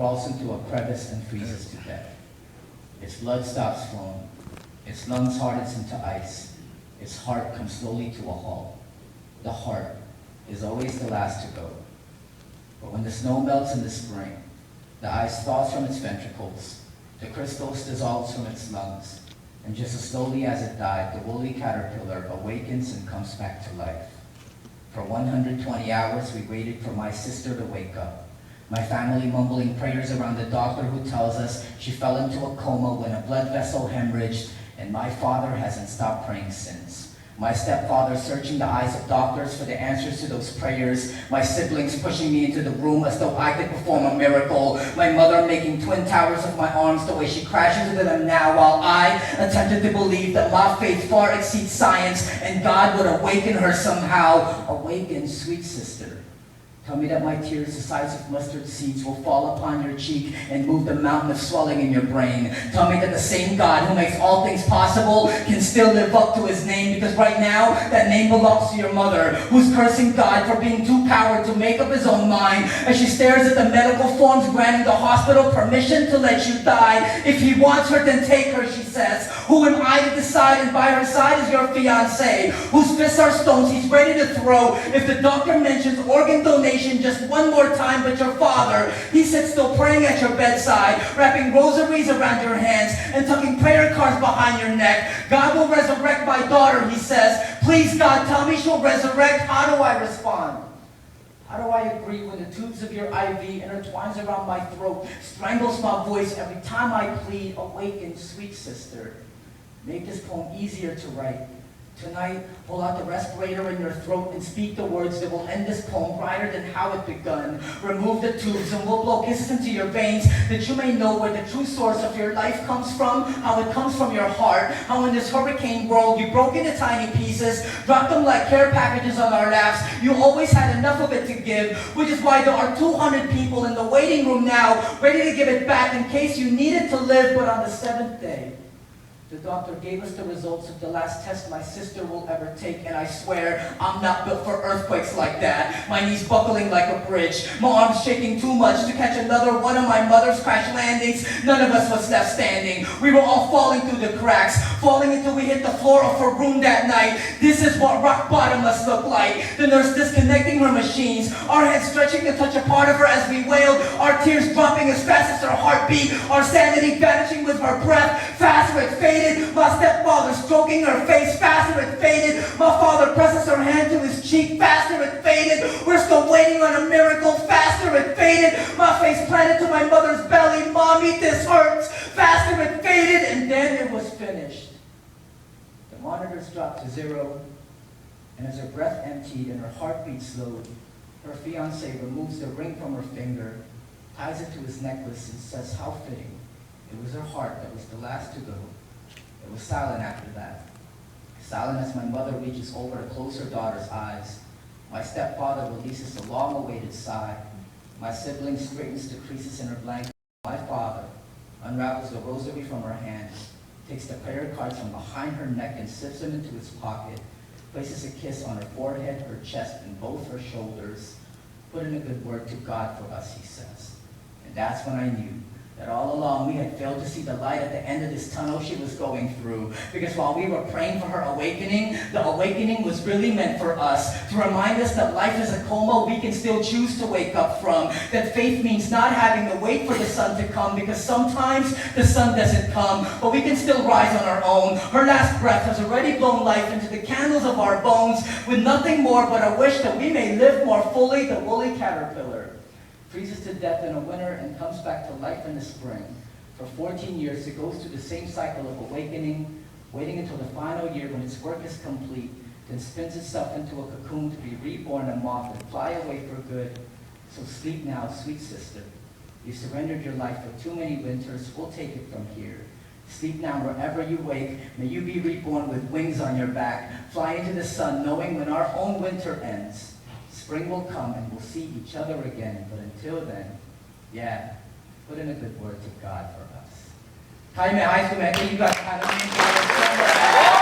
crawls into a crevice and freezes to death. Its blood stops flowing. Its lungs hardens into ice. Its heart comes slowly to a halt. The heart is always the last to go. But when the snow melts in the spring, the ice thaws from its ventricles, the crystals dissolves from its lungs, and just as slowly as it died, the woolly caterpillar awakens and comes back to life. For 120 hours, we waited for my sister to wake up. My family mumbling prayers around the doctor who tells us she fell into a coma when a blood vessel hemorrhaged, and my father hasn't stopped praying since. My stepfather searching the eyes of doctors for the answers to those prayers. My siblings pushing me into the room as though I could perform a miracle. My mother making twin towers of my arms the way she crashes into them now, while I attempted to believe that my faith far exceeds science and God would awaken her somehow. Awaken, sweet sister. Tell me that my tears the size of mustard seeds will fall upon your cheek and move the mountain of swelling in your brain. Tell me that the same God who makes all things possible can still live up to his name, because right now that name belongs to your mother, who's cursing God for being too coward to make up his own mind as she stares at the medical forms granting the hospital permission to let you die. If he wants her, then take her, she says. Who am I to decide? And by her side is your fiancé, whose fists are stones he's ready to throw if the doctor mentions organ donation just one more time. But your father, he sits still praying at your bedside, wrapping rosaries around your hands and tucking prayer cards behind your neck. God will resurrect my daughter, he says. Please, God, tell me she'll resurrect. How do I respond? How do I agree when the tubes of your IV intertwines around my throat, strangles my voice every time I plead? Awaken, sweet sister. Make this poem easier to write. Tonight, pull out the respirator in your throat and speak the words that will end this poem brighter than how it begun. Remove the tubes and we'll blow kisses into your veins that you may know where the true source of your life comes from, how it comes from your heart, how in this hurricane world you broke into tiny pieces, dropped them like care packages on our laps. You always had enough of it to give, which is why there are 200 people in the waiting room now ready to give it back in case you needed to live. But on the 7th day, the doctor gave us the results of the last test my sister will ever take, and I swear I'm not built for earthquakes like that. My knees buckling like a bridge, my arms shaking too much to catch another one of my mother's crash landings. None of us was left standing. We were all falling through the cracks, falling until we hit the floor of her room that night. This is what rock bottom must look like. The nurse disconnecting her machines, our heads stretching to touch a part of her as we wailed, our tears dropping as fast as her heartbeat, our sanity vanishing with her breath. Faster it faded. My stepfather stroking her face. Faster it faded. My father presses her hand to his cheek. Faster it faded. We're still waiting on a miracle. Faster it faded. My face planted to my mother's belly. Mommy, this hurts. Faster it faded. And then it was finished. The monitors dropped to 0, and as her breath emptied and her heartbeat slowed, her fiancé removes the ring from her finger, ties it to his necklace, and says, how fitting. It was her heart that was the last to go. It was silent after that. Silent as my mother reaches over to close her daughter's eyes. My stepfather releases a long-awaited sigh. My sibling straightens the creases in her blanket. My father unravels the rosary from her hands, takes the prayer cards from behind her neck and slips them into his pocket, places a kiss on her forehead, her chest, and both her shoulders. Put in a good word to God for us, he says. And that's when I knew that all along we had failed to see the light at the end of this tunnel she was going through. Because while we were praying for her awakening, the awakening was really meant for us, to remind us that life is a coma we can still choose to wake up from. That faith means not having to wait for the sun to come, because sometimes the sun doesn't come, but we can still rise on our own. Her last breath has already blown life into the candles of our bones, with nothing more but a wish that we may live more fully. The woolly caterpillar freezes to death in a winter and comes back to life in the spring. For 14 years, it goes through the same cycle of awakening, waiting until the final year when its work is complete, then spins itself into a cocoon to be reborn a moth and fly away for good. So sleep now, sweet sister. You surrendered your life for too many winters. We'll take it from here. Sleep now wherever you wake. May you be reborn with wings on your back. Fly into the sun, knowing when our own winter ends, spring will come and we'll see each other again. But until then, put in a good word to God for us. Calumet High School, man. Thank you guys for having me.